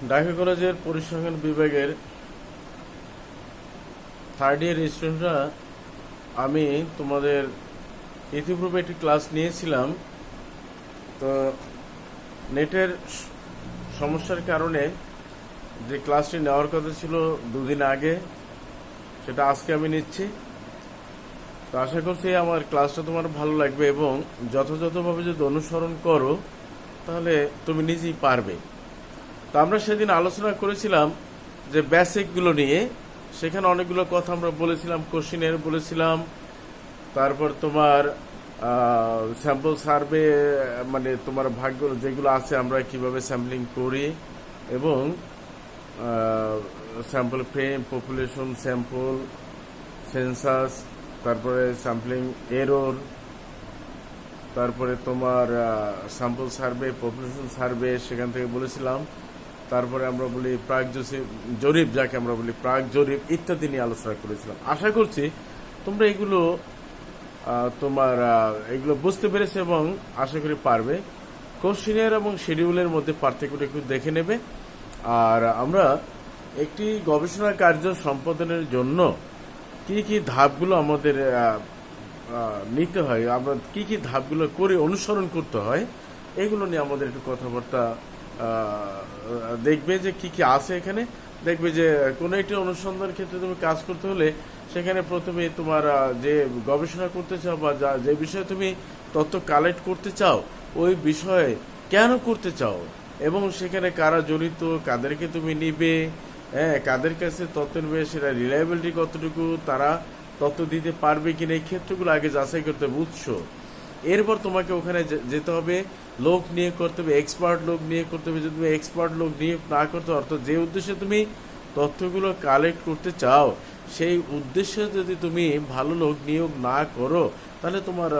ঢাকা কলেজের পরিসংখ্যান বিভাগের থার্ড ইয়ার স্টুডেন্টরা, আমি তোমাদের ইতিপূর্বে একটি ক্লাস নিয়েছিলাম। তো নেটের সমস্যার কারণে যে ক্লাসটি নেওয়ার কথা ছিল দুদিন আগে, সেটা আজকে আমি নিচ্ছি। তো আশা করছি আমার ক্লাসটা তোমার ভালো লাগবে এবং যথাযথভাবে যদি অনুসরণ করো তাহলে তুমি নিজেই পারবে। তো আমরা সেদিন আলোচনা করেছিলাম যে বেসিকগুলো নিয়ে। সেখানে অনেকগুলো কথা আমরা বলেছিলাম, কোশ্চিনের বলেছিলাম, তারপর তোমার স্যাম্পল সার্ভে, মানে তোমার ভাগ্য যেগুলো আছে আমরা কিভাবে স্যাম্পলিং করি, এবং sample frame, population sample, census, তারপরে স্যাম্পলিং এরর, তারপরে তোমার স্যাম্পল সার্ভে, পপুলেশন সার্ভে সেখান থেকে বলেছিলাম। তারপরে আমরা বলি প্রাক জরিপ, যাকে আমরা বলি প্রাক জরিপ, ইত্যাদি নিয়ে আলোচনা করেছিলাম। আশা করছি তোমরা এগুলো এগুলো বুঝতে পেরেছে এবং আশা করি পারবে। কোশ্চিনের এবং শিডিউলের মধ্যে পার্থক্যটা একটু দেখে নেবে। আর আমরা একটি গবেষণা কার্য সম্পাদনের জন্য কি কি ধাপগুলো আমাদের নিতে হয়, আমরা কি কি ধাপগুলো করে অনুসরণ করতে হয়, এগুলো নিয়ে আমাদের একটু কথাবার্তা দেখবে যে কি কি আছে এখানে। দেখবে যে কোনো একটি অনুসন্ধান ক্ষেত্রে তুমি কাজ করতে হলে সেখানে প্রথমে তোমার যে গবেষণা করতে চাও বা যে বিষয়ে তুমি তথ্য কালেক্ট করতে চাও, ওই বিষয়ে কেন করতে চাও এবং সেখানে কারা জড়িত, কাদেরকে তুমি নিবে, কাদের কাছে তথ্য নেবে, সেটা রিলায়েবিলিটি কতটুকু, তারা তথ্য দিতে পারবে কিনা, এই ক্ষেত্রগুলো আগে যাচাই করতে হবে। উৎস, এরপর তোমাকে ওখানে যেতে হবে, লোক নিয়োগ করতে হবে, এক্সপার্ট লোক নিয়োগ করতে হবে। যদি তুমি এক্সপার্ট লোক নিয়োগ না করতে, অর্থাৎ যে উদ্দেশ্যে তুমি তথ্যগুলো কালেক্ট করতে চাও সেই উদ্দেশ্যে যদি তুমি ভালো লোক নিয়োগ না করো, তাহলে তোমার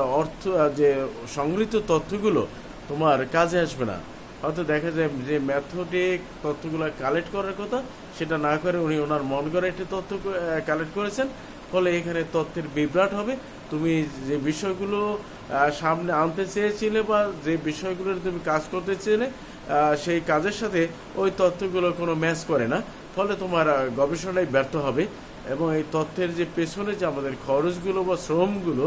যে সংগৃহীত তথ্যগুলো তোমার কাজে আসবে না। হয়তো দেখা যায় যে ম্যাথমেটিক তথ্যগুলো কালেক্ট করার কথা সেটা না করে উনি ওনার মন করে একটি তথ্য কালেক্ট করেছেন, ফলে এখানে তথ্যের বিভ্রাট হবে। তুমি যে বিষয়গুলো সামনে আনতে চেয়েছিলে বা যে বিষয়গুলো তুমি কাজ করতে চেয়েছিলে সেই কাজের সাথে ওই তথ্যগুলো কোনো ম্যাচ করে না, ফলে তোমার গবেষণায় ব্যর্থ হবে এবং এই তথ্যের যে পেছনে যে আমাদের খরচগুলো বা শ্রমগুলো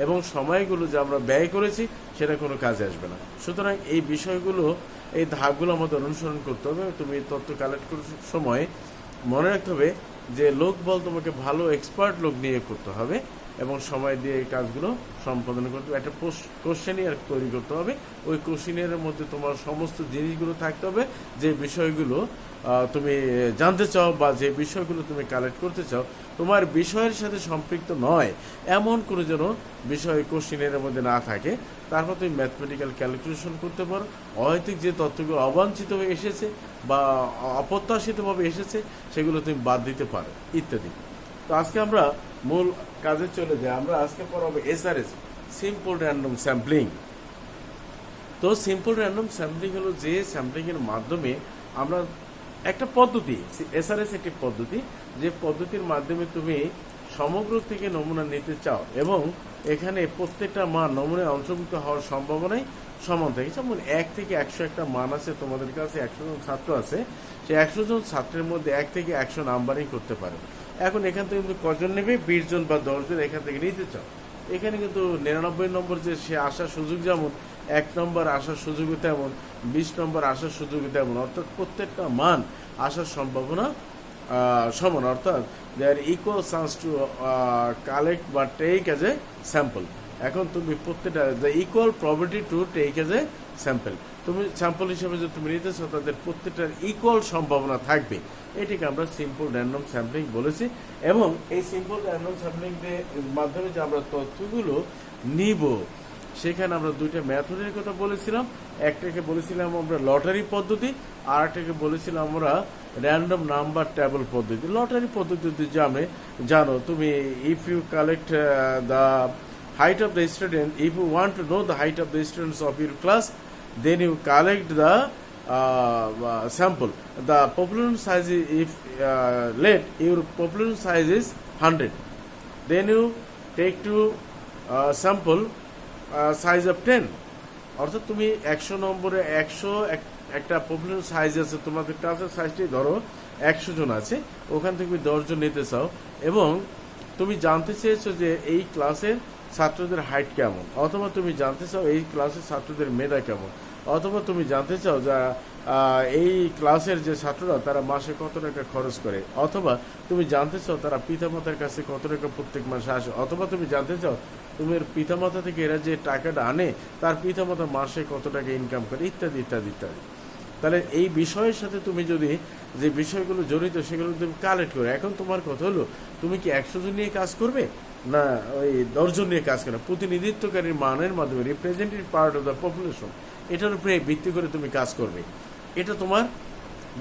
এবং সময়গুলো যে আমরা ব্যয় করেছি সেটা কোনো কাজে আসবে না। সুতরাং এই বিষয়গুলো, এই ধাপগুলো আমাদের অনুসরণ করতে হবে। তুমি তথ্য কালেক্ট করার সময় মনে রাখতে হবে যে লোক বল তোমাকে ভালো এক্সপার্ট লোক নিয়ে করতে হবে এবং সময় দিয়ে এই কাজগুলো সম্পাদন করতে হবে। একটা কোশ্চেনিয়ার তৈরি করতে হবে। ওই কোশ্চেনিয়ারের মধ্যে তোমার সমস্ত জিনিসগুলো থাকতে হবে, যে বিষয়গুলো তুমি জানতে চাও বা যে বিষয়গুলো তুমি কালেক্ট করতে চাও তোমার বিষয়ের সাথে সম্পৃক্ত নয় এমন কোনো যেন বিষয় কোশ্চেনিয়ারের মধ্যে না থাকে। তারপর তুমি ম্যাথমেটিক্যাল ক্যালকুলেশন করতে পারো। অহেতুক যে তথ্যগুলো অবাঞ্ছিত হয়ে এসেছে বা অপ্রত্যাশিতভাবে এসেছে সেগুলো তুমি বাদ দিতে পারো ইত্যাদি। তো আজকে আমরা মূল কাজে চলে যাই। আমরা আজকে পড়াবো SRS, সিম্পল র্যান্ডম স্যাম্পলিং। তো সিম্পল র্যান্ডম স্যাম্পলিং হলো যে স্যাম্পলিং এর মাধ্যমে আমরা একটা পদ্ধতি, SRS একটি পদ্ধতি, যে পদ্ধতির মাধ্যমে তুমি সমগ্র থেকে নমুনা নিতে চাও এবং এখানে প্রত্যেকটা মান নমুনায় অন্তর্ভুক্ত হওয়ার সম্ভাবনাই সমান থাকে। যেমন 1 থেকে 100 একটা মান আছে, তোমাদের কাছে 100 জন ছাত্র আছে, সেই 100 জন ছাত্রের মধ্যে 1 থেকে 100 নাম্বারিং করতে পারে। এখন এখান থেকে তুমি কজন নেবে, 20 জন বা 10 জন এখান থেকে নিতে চাও। এখানে কিন্তু 99 নম্বর যে সে আসার সুযোগ যেমন 1 নম্বর আসার সুযোগও তেমন, 20 নম্বর আসার সুযোগও তেমন, অর্থাৎ প্রত্যেকটা মান আসার সম্ভাবনা সমান, অর্থাৎ there equal chance to collect বা টেক এজ এ স্যাম্পল। এখন তুমি প্রত্যেকটা the equal probability to take as a sample, তুমি স্যাম্পল হিসেবে যে তুমি নিতেছো তাদের প্রত্যেকটার ইকুয়াল সম্ভাবনা থাকবে। এটিকে আমরা সিম্পল র্যান্ডম স্যাম্পলিং বলেছি। এবং এই সিম্পল র্যান্ডম স্যাম্পলিং মাধ্যমে যে আমরা তথ্যগুলো নিব, সেখানে আমরা দুইটা মেথডের কথা বলেছিলাম। একটাকে বলেছিলাম আমরা লটারি পদ্ধতি, আর একটাকে বলেছিলাম আমরা র্যান্ডম নাম্বার টেবল পদ্ধতি। লটারি পদ্ধতি জানো তুমি, if you collect the height of the student, if you want to know the height of the students of your class, then you collect the sample. The population size is, if let your population size is 100, then you take to sample size of 10. অর্থাৎ তুমি 100 নম্বরে একটা population size আছে, তোমাদের ক্লাসের সাইজটাই ধরো 100 জন আছে, ওখান থেকে তুমি 10 জন নিতে চাও এবং তুমি জানতে চেয়েছো যে এই ক্লাসের ছাত্রদের হাইট কেমন, অথবা তুমি জানতে চাও এই ক্লাসের ছাত্রদের মেধা কেমন, অথবা তুমি জানতে চাও যে এই ক্লাসের যে ছাত্ররা তারা মাসে কত টাকা খরচ করে, অথবা তুমি জানতে চাও তারা পিতামাতার কাছে কত টাকা প্রত্যেক মাসে আসে, অথবা তুমি জানতে চাও তোমার পিতামাতা থেকে এরা যে টাকাটা আনে তার পিতামাতা মাসে কত টাকা ইনকাম করে, ইত্যাদি ইত্যাদি ইত্যাদি। তাহলে এই বিষয়ের সাথে তুমি যদি যে বিষয়গুলো জড়িত সেগুলো তুমি কালেক্ট করো। এখন তোমার কথা হলো তুমি কি 100 জন নিয়ে কাজ করবে না ওই 10 জন নিয়ে কাজ করবে? প্রতিনিধিত্বকারীর মানের মাধ্যমে representative part of the population, এটার উপরে ভিত্তি করে তুমি কাজ করবে। এটা তোমার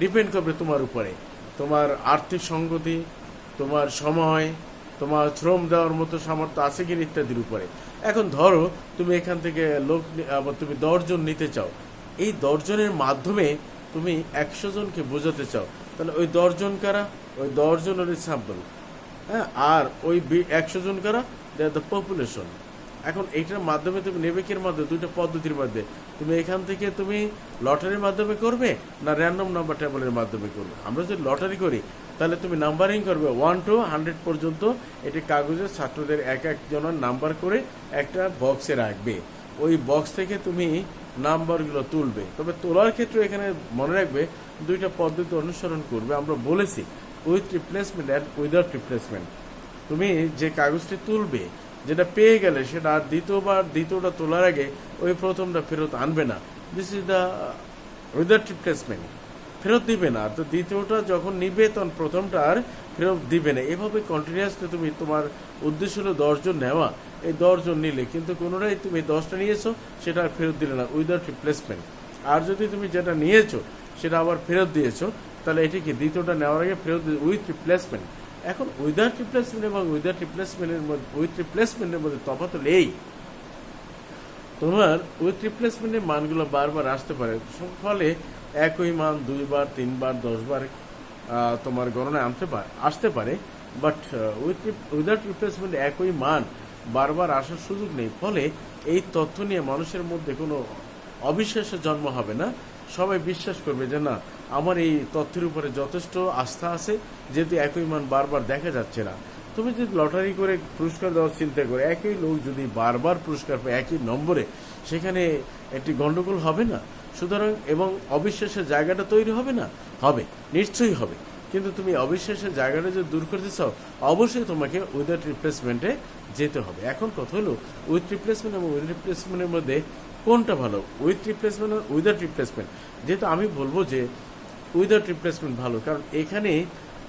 ডিপেন্ড করবে তোমার উপরে, তোমার আর্থিক সঙ্গতি, তোমার সময়, তোমার শ্রম দেওয়ার মতো সামর্থ্য আছে কিনা ইত্যাদির উপরে। এখন ধরো তুমি এখান থেকে তুমি 10 জন নিতে চাও, এই 10 জনের মাধ্যমে তুমি 100 জনকে বোঝাতে চাও, তাহলে ওই 10 জন কারা? ওই 10 জনের স্যাম্পল, হ্যাঁ, আর ওই 100 জন কারা? দে আর দ্য পপুলেশন। এখন এইটার মাধ্যমে তুমি নেবে কির মাধ্যমে? দুইটা পদ্ধতির মধ্যে তুমি এখান থেকে তুমি লটারির মাধ্যমে করবে না র্যান্ডম নাম্বার টেবলের মাধ্যমে করবে। আমরা যদি লটারি করি তাহলে তুমি নাম্বারিং করবে 1 to 100 পর্যন্ত, এটি কাগজে ছাত্রদের এক জনের নাম্বার করে একটা বক্সে রাখবে, ওই বক্স থেকে তুমি নাম্বারগুলো তুলবে। তবে তোলার ক্ষেত্রে এখানে মনে রাখবে দুইটা পদ্ধতি অনুসরণ করবে। আমরা বলেছি with replacement and without replacement. তুমি যে কাগজটি তুলবে, যেটা পেয়ে গেলে সেটা আর দ্বিতীয়টা তোলার আগে ওই প্রথমটা ফেরত আনবে না। This is the without replacement, ফেরত দিবে না। তো দ্বিতীয়টা যখন নিবে তখন প্রথমটা আর ফেরত দিবে না। এভাবে কন্টিনিউয়াসলি তুমি তোমার উদ্দেশ্য হলো 10 জন নেওয়া, এই 10 জন নিলে কিন্তু কোনোটাই তুমি 10টা নিয়েছো সেটা আর ফেরত দিলে না, উইদাউট রিপ্লেসমেন্ট। আর যদি তুমি যেটা নিয়েছো সেটা আবার ফেরত দিয়েছো, তাহলে এটি কি দ্বিতীয়টা নেওয়ার আগে ফেরত উইথ রিপ্লেসমেন্ট। এখন উইদাউট রিপ্লেসমেন্ট এবং উইথ রিপ্লেসমেন্টের মধ্যে তফাৎ হলো এই, তোমার উইথ রিপ্লেসমেন্টের মানগুলো বারবার আসতে পারে, ফলে একই মান 2 বার 3 বার 10 বার তোমার গণনায় আসতে পারে। বাট উইদাউট রিপ্লেসমেন্ট একই মান বারবার আসার সুযোগ নেই, ফলে এই তথ্য নিয়ে মানুষের মধ্যে কোনো অবিশ্বাসের জন্ম হবে না। সবাই বিশ্বাস করবে যে না, আমার এই তথ্যের উপরে যথেষ্ট আস্থা আছে, যেহেতু একই মান বারবার দেখা যাচ্ছে না। তুমি যদি লটারি করে পুরস্কার দেওয়ার চিন্তা করে একই লোক যদি বারবার পুরস্কার পায় একই নম্বরে, সেখানে একটি গন্ডগোল হবে না? সুতরাং এবং অবিশ্বাসের জায়গাটা তৈরি হবে না? হবে, নিশ্চয়ই হবে। কিন্তু তুমি অবিশ্বাসের জায়গাটা যদি দূর করতে চাও, অবশ্যই তোমাকে উইদাউট রিপ্লেসমেন্টে যেতে হবে। এখন কথা হলো উইথ রিপ্লেসমেন্ট এবং উইথ রিপ্লেসমেন্টের মধ্যে কোনটা ভালো, উইথ রিপ্লেসমেন্ট আর উইদাউট রিপ্লেসমেন্ট? যেহেতু আমি বলবো যে উইদাউট রিপ্লেসমেন্ট ভালো, কারণ এখানে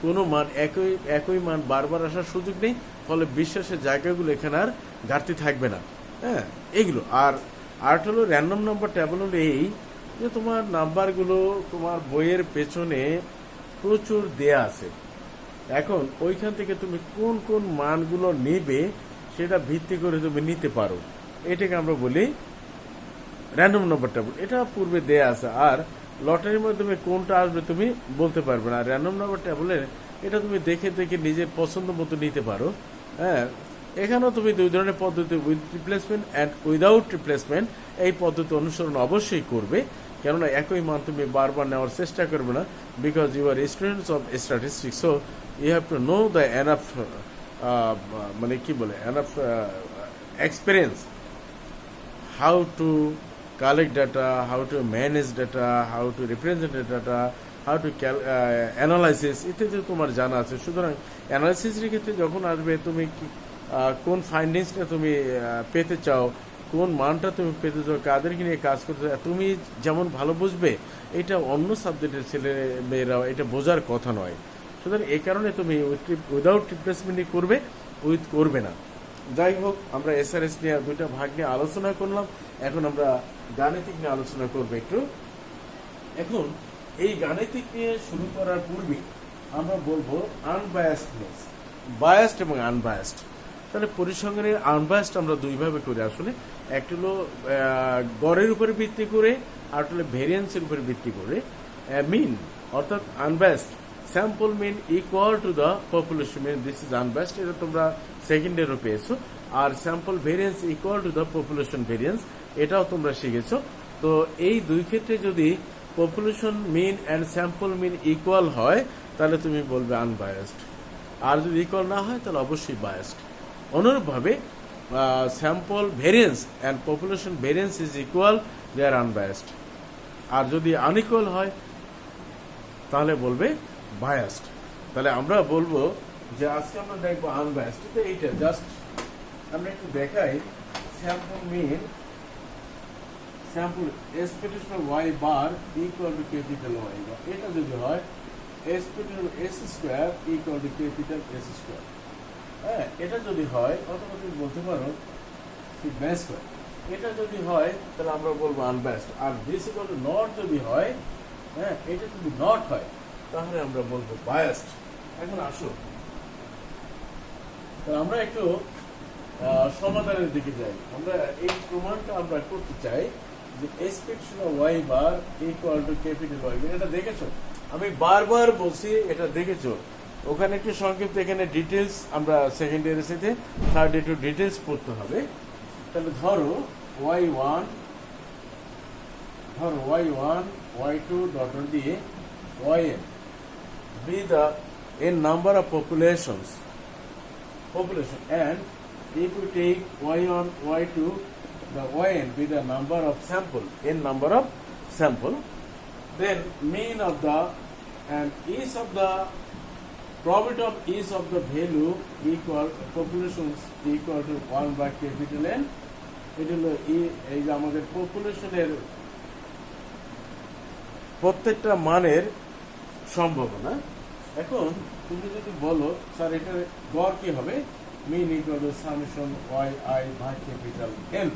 কোনো মান একই মান বারবার আসার সুযোগ নেই, ফলে বিশ্বাসের জায়গাগুলো এখানে আর ঘাটতি থাকবে না। হ্যাঁ, এগুলো আর হলো র্যান্ডম নাম্বার টেবল হলো এই যে তোমার নাম্বারগুলো তোমার বইয়ের পেছনে প্রচুর দেয়া আছে। এখন ওইখান থেকে তুমি কোন কোন মানগুলো নেবে সেটা ভিত্তি করে তুমি নিতে পারো, এটাকে আমরা বলি র্যান্ডম নাম্বার টেবল। এটা পূর্বে দেয়া আছে, আর লটারির মাধ্যমে কোনটা আসবে তুমি বলতে পারবে না। র্যান্ডম নাম্বার টেবলের এটা তুমি দেখে দেখে নিজের পছন্দ মতো নিতে পারো। হ্যাঁ, এখানেও তুমি 2 ধরনের পদ্ধতি, with replacement and without replacement, এই পদ্ধতি অনুসরণ অবশ্যই করবে। কেননা একই মান তুমি বারবার নেওয়ার চেষ্টা করবে না, because you are students of statistics, so you have to know the enough মানে কি বলে enough experience how to collect data, how to manage data, how to represent data, how to analysis ইত্যাদি তোমার জানা আছে। সুতরাং অ্যানালাইসিসের ক্ষেত্রে যখন আসবে তুমি কোন ফাইন্ডিংসটা তুমি পেতে চাও, কোন মানটা তুমি পেতে চাও, কাদেরকে নিয়ে কাজ করতে চাও, তুমি যেমন ভালো বুঝবে, এটা অন্য সাবজেক্টের ছেলে মেয়েরাও এটা বোঝার কথা নয়। সুতরাং এই কারণে তুমি উইদাউট রিপ্লেসমেন্টই করবে, উইথ করবে না। যাই হোক, আমরা এসআরএস নিয়ে 2টা ভাগ নিয়ে আলোচনা করলাম, এখন আমরা গাণিতিক নিয়ে আলোচনা করবো একটু। এখন এই গাণিতিক নিয়ে শুরু করার পূর্বে আমরা বলবো আনবায়াসডনেস, বায়াসড এবং আনবায়াসড। তাহলে পরিসংখ্যানের আনবায়াসড আমরা 2 ভাবে করি আসলে, একটা হলো গড়ের উপরে ভিত্তি করে, আর হলো ভেরিয়েন্সের উপরে ভিত্তি করে। মিন অর্থাৎ unbiased, sample mean equal to the population mean, this is unbiased, এটা তোমরা সেকেন্ডেরও পেয়েছো। আর sample variance equal to the population variance, এটাও তোমরা শিখেছো। তো এই 2 ক্ষেত্রে যদি population mean and sample mean equal হয় তাহলে তুমি বলবে আনবায়াসড, আর যদি ইকুয়াল না হয় তাহলে অবশ্যই বায়াসড। অনুরূপভাবে sample variance and population variance is equal, they are unbiased. আর যদি আনইকুয়াল হয় তাহলে বলবে বায়াসড। তাহলে আমরা বলবো যে আজকে আমরা দেখবো আনবায়াসড, তো এইটা জাস্ট আমরা একটু দেখাই। Sample mean, sample expectation of Y bar equal to capital Y bar, এটা যদি হয় expectation of S square equal to capital S square, হ্যাঁ এটা যদি হয়, অথবা তুমি বলতে পারো সিগমা স্কোয়ার, এটা যদি হয় তাহলে আমরা বলবো আনবায়াসড। আর দিস ইকুয়াল টু নট যদি হয়, হ্যাঁ এটা যদি নট হয় তাহলে আমরা বলবো বায়াসড। এখন আসো আমরা একটু সমাধানের দিকে যাই। আমরা এই প্রমাণটা আমরা করতে চাই যে expectation of Y bar equal to capital Y bar. এটা দেখেছো, আমি বারবার বলছি, এটা দেখেছো। ওখানে একটু সংক্ষিপ্ত, এখানে ডিটেলস আমরা সেকেন্ড ইয়ারের সাথে থার্ড একটু ডিটেলস পড়তে হবে। তাহলে ধরো ওয়াই ওয়ান, ধরো Y one Y two dot দিয়ে Y N be the n number of population, and if we take y1 y2, the yn be the number of sample, n number of sample, then mean of the and each of the probability of each of the value equal populations equal to 1 by capital N. এটা হলো এই যে আমাদের পপুলেশনের প্রত্যেকটা মানের সম্ভাবনা। এখন তুমি যদি বলো স্যার এটার গড় কি হবে, mean equal to summation Y I ভাগ ক্যাপিটাল এন।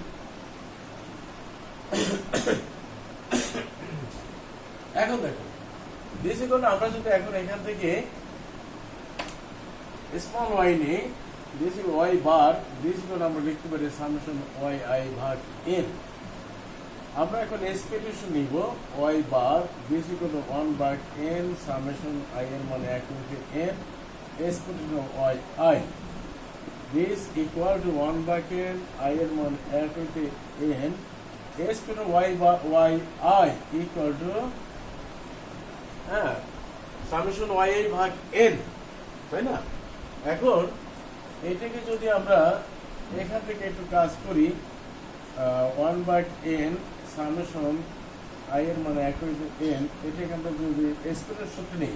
এখন দেখো দিস ইকুয়াল, আমরা যদি এখন এখান থেকে স্মল ওয়াই নিই, this equal Y bar, this equal আমরা লিখতে পারি সামেশন ওয়াই আই ভাগ এন। আমরা এখন এক্সপেকটেশন নিব Y bar, this equal to 1 by n summation I এর মানে 1 to n expectation of Y I, this equal to 1 by n I এর মানে 1 to n expectation Y by Y I equal to summation Y I ভাগ n, তাই না? এখন এটাকে যদি আমরা এখান থেকে একটু কাজ করি, 1 বাই n সামেশন আই এর মানে 1 টু n, এটাকে আমরা যদি এক্সপোনেন্ট সূত্র নেই,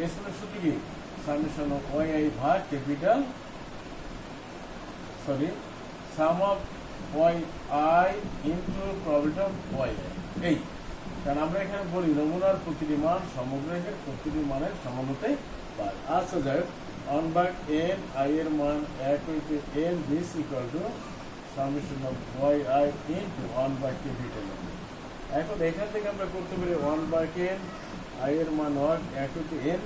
এক্সপোনেন্ট সূত্র কি সামেশন অফ ওয়াই আই ভাগ capital, sorry sum of Y I into probability of Y I. এই কারণ আমরা এখানে বলি নমুনার প্রতিটি মান সমগ্রের প্রতিটি মানের সমান হতে পারে। আচ্ছা যাই হোক, 1 বাই n আই এর মান 1 to n, this equal to summation of Y I into 1 by capital N. এখন এখান থেকে আমরা করতে পারি 1 বাই n আই এর মান 1 টু n,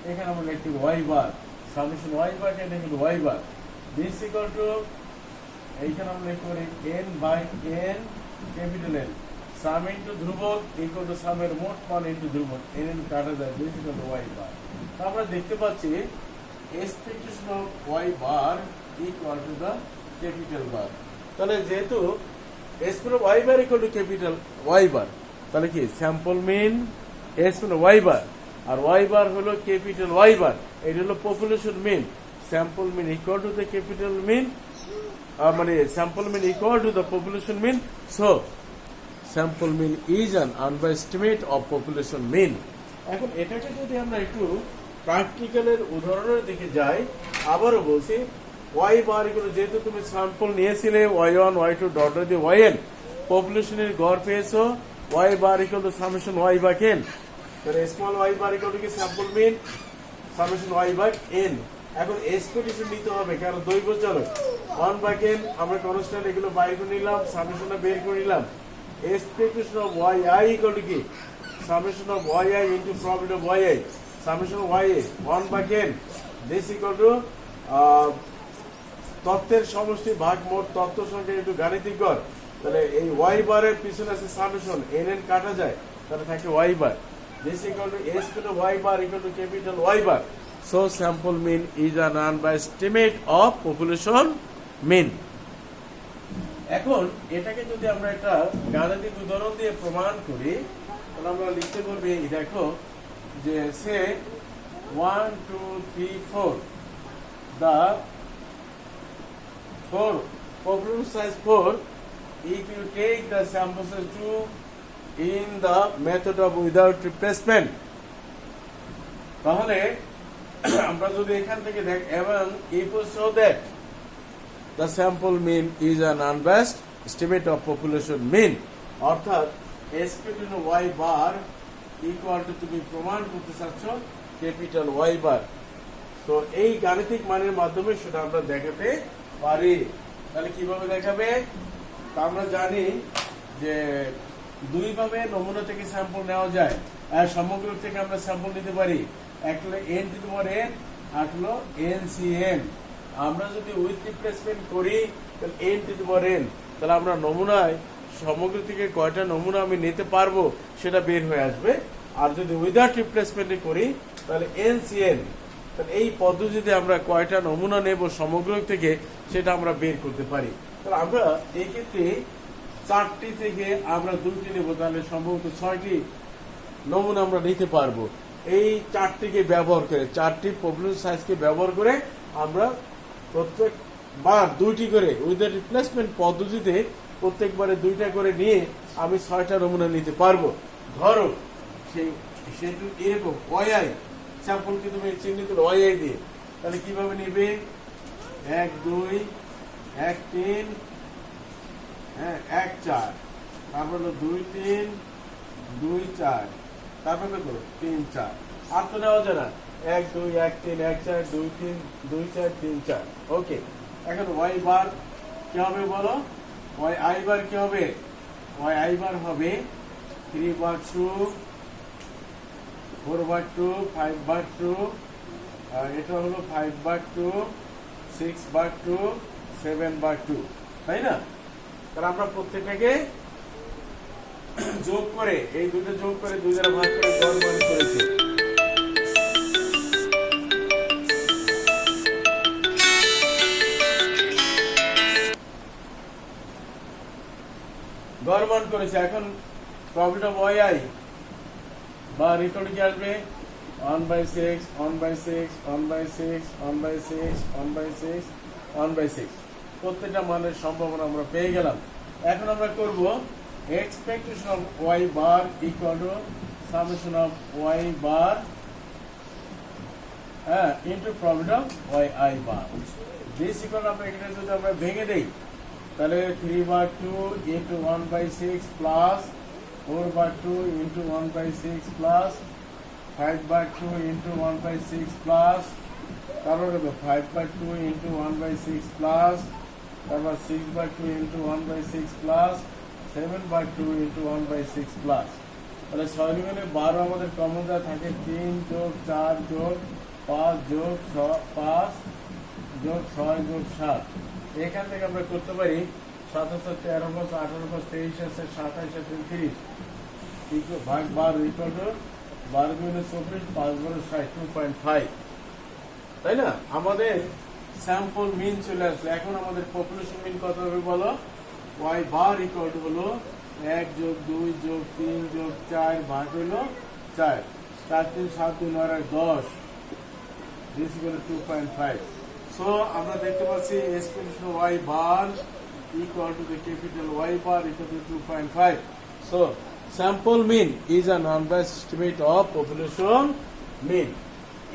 এখানে আমরা লিখতে y bar summation y by n equal to y bar, this equal to এইখানে আমরা লিখতে পারি n by n capital N, sum into ধ্রুবক ইকুয়াল টু সামের মোট মান ইনটু ধ্রুবক, n কাটা যায়, this equal to y bar. আমরা দেখতে পাচ্ছি expectation of Y bar equal to the capital bar. তাহলে যেহেতু expectation y bar equal to capital Y bar, তাহলে কি স্যাম্পল মিন এক্সপেকটেশন ওয়াই বার আর ওয়াই বার হলো ক্যাপিটাল ওয়াই বার, এটা হলো population mean. Sample mean equal to the capital mean, মানে sample mean equal to the population mean, so sample mean is an unbiased estimate of population mean. এখন এটাকে যদি আমরা একটু প্র্যাকটিক্যালের উদাহরণের দিকে যাই, আবারও বলছি ওয়াই বার ইকুয়াল, যেহেতু তুমি স্যাম্পল নিয়েছিলে y one Y two dot দিয়ে ওয়াই এন, পপুলেশনের গড় পেয়েছো, y bar equal to summation y by N, তাহলে small y bar equal to কি sample mean summation y by N. এখন এক্সপেকটেশন নিতে হবে, কারণ দৈব চলো 1 বাই n আমরা কনস্ট্যান্ট এগুলো বাইর করে নিলাম, সামেশনটা বের করে নিলাম। Expectation of Y I equal to কি summation of Y I into probability of Y i, summation Y i 1 by n, this equal to তথ্যের সমষ্টি ভাগ মোট তথ্য সংখ্যা একটু গাণিতিক গড়। তাহলে এই ওয়াই বারের পিছনে আছে সামেশন, এন কাটা যায়, তাহলে থাকে y bar, this equal to S two y bar equal to capital Y bar. So sample mean is an unbiased estimate of population mean. এখন এটাকে যদি আমরা একটা গাণিতিক উদাহরণ দিয়ে প্রমাণ করি, তাহলে আমরা লিখতে বলবি দেখো যে সে 1 2 3 4 the 4 population size 4 if you take the sample size 2 in the method of without replacement তাহলে আমরা যদি এখান থেকে দেখ এবং if you show that the sample mean is an unbiased estimate of population mean অর্থাৎ expected y bar equal to তুমি প্রমাণ করতে চাচ্ছ ক্যাপিটাল y bar তো এই গাণিতিক মানের মাধ্যমে সেটা আমরা দেখাতে পারি তাহলে কিভাবে দেখাবে তা আমরা জানি যে দুই ভাবে নমুনা থেকে স্যাম্পল নেওয়া যায় আর সমগ্র থেকে আমরা স্যাম্পল নিতে পারি এক হলো n to the power n আর হলো NCN আমরা যদি উইথ রিপ্লেসমেন্ট করি তাহলে n to the power n তাহলে আমরা নমুনায় সমগ্র থেকে কয়টা নমুনা আমি নিতে পারবো সেটা বের হয়ে আসবে আর যদি উইদাউট রিপ্লেসমেন্ট করি তাহলে NCN তাহলে এই পদ্ধতিতে আমরা কয়টা নমুনা নেব সমগ্র থেকে সেটা আমরা বের করতে পারি তাহলে আমরা এই ক্ষেত্রে 4টি থেকে আমরা 2টি নেব তাহলে সম্ভবত 6টি নমুনা আমরা নিতে পারবো এই 4টিকে ব্যবহার করে 4টি পপুলেশন সাইজকে ব্যবহার করে আমরা প্রত্যেকবার 2টি করে উইদাউট রিপ্লেসমেন্ট পদ্ধতিতে প্রত্যেকবারে 2টা করে নিয়ে আমি 6টা নমুনা নিতে পারবো ধরো সেটা এরকম ওয়াই স্যাম্পলকে তুমি চিহ্নিত ওয়াই দিয়ে তাহলে কিভাবে নিবে 1 2 1 3 হ্যাঁ 1 4 তারপর হলো 2 3 2 4 তারপর কত 3 4 আর তো নেওয়া যায় না 1 2 1 3 1 4 2 3 2 4 3 4 ওকে এখন ওয়াই বার কি হবে বলো ওয়াই আই বার কি হবে ওয়াই আই বার হবে 3 বার 2 4 বার 2 5 বার 2 এটা হলো 5 বার 2 6 বার 2 7 বার 2 তাই না তাহলে আমরা প্রত্যেকটাকে যোগ করে এই দুটো যোগ করে 2 দ্বারা ভাগ করে গড় মান করেছি গড় মান করেছি এখন প্রবলেম অফ ওয়াই বা রেকর্ড কি আসবে 1/6 1/6 1/6 1/6 1/6 1/6 প্রত্যেকটা মানের সম্ভাবনা আমরা পেয়ে গেলাম এখন আমরা করব expectation of y bar equal to summation of y bar into probability of y bar this equal আমরা এখানে যদি আমরা ভেঙে দেই তাহলে 3 বার 2 into 1/6 plus 4 বার 2 into 1/6 plus 5 বার 2 into 1/6 plus তারপর 5 বার 2 into 1/6 plus তারপর 6 বার 2 into 1/6 plus 7 বার 2 into 1/6 plus তাহলে 6 গুণে 12 আমাদের কমন যা থাকে 3 যোগ 4 যোগ 5 যোগ 5 যোগ 6 যোগ 7 এখান থেকে আমরা করতে পারি 7 আছে 13 plus 18 plus 23 আছে 27 আছে 30 ইকুয়াল ভাগ 12 ইকুয়াল টু 12 গুণে 24 5 গুণে 60 2.5 তাই না আমাদের স্যাম্পল মিন চলে আসলো এখন আমাদের পপুলেশন মিন কত হবে বলো y বার ইকুয়াল টু হলো 1 যোগ 2 যোগ 3 যোগ 4 ভাগ হলো 4 4 3 7 2 9 10 this is equal to 2.5 so আমরা দেখতে পাচ্ছি expression y bar equal to the capital Y bar equal to 2.5 so sample mean is an unbiased estimate of population mean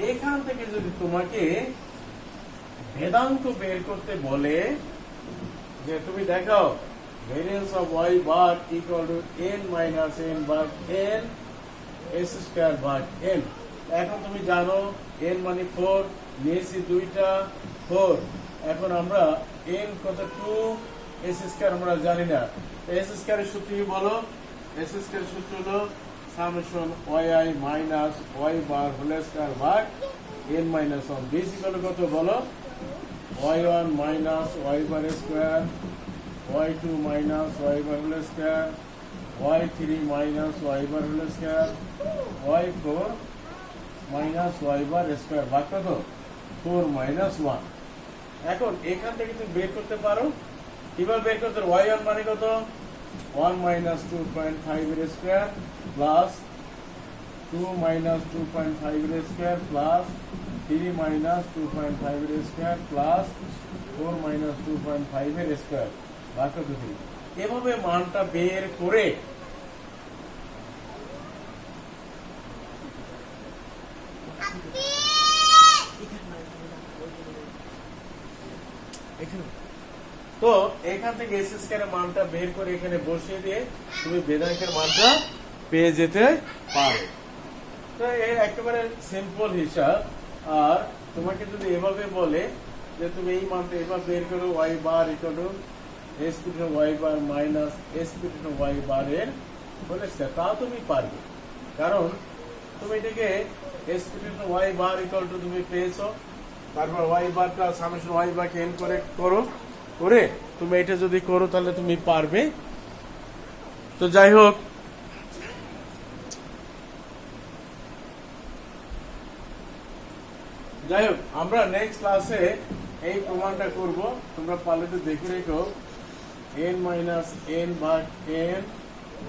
এখান থেকে যদি তোমাকে ভেদাঙ্ক বের করতে বলে যে তুমি দেখাও variance of y bar equal to n minus n ভাগ n s স্কয়ার ভাগ n এখন তুমি জানো n মানে 4 নিয়েছি দুইটা 4 এখন আমরা n কত 2 s স্কয়ার আমরা জানি না s স্কয়ারের সূত্র কি বলো s স্কয়ারের সূত্র হলো summation yi minus y bar whole square ভাগ n মাইনাস 1 দিস ইকুয়াল কত বলো y1 minus y bar square y2 minus y bar whole square y3 minus y bar whole square y4 minus y bar square ভাগ কত 4 minus 1 এখন এখান থেকে তুমি বের করতে পারো কিভাবে বের করতে y1 মানে কত 1 minus 2.5 এর স্কয়ার প্লাস 2 minus 2.5 এর স্কয়ার প্লাস 3 minus 2.5 এর স্কয়ার প্লাস 4 minus 2.5 এর স্কয়ার বাকি দুটো এভাবে মানটা বের করে তো এখান থেকে এস স্কয়ারের মানটা বের করে এখানে বসিয়ে দিয়ে তুমি বেদাঙ্কের মানটা পেয়ে যেতে পারো। তো এর একেবারে সিম্পল হিসাব। আর তোমাকে যদি এভাবে বলে যে তুমি এই মানটা এভাবে বের করো y bar equal to S P two y bar minus S P two y bar এর বলে তা তুমি পারবে, কারণ তুমি এটাকে S P two y bar equal to তুমি পেয়েছো, তারপর ওয়াই বারটা সামেশন ওয়াই বার কে এন করে করে তুমি এটা যদি করো তাহলে তুমি পারবে। তো যাই হোক, আমরা নেক্সট ক্লাসে এই প্রমাণটা করব। তোমরা পারলে তো দেখে রেখো n মাইনাস n ভাগ n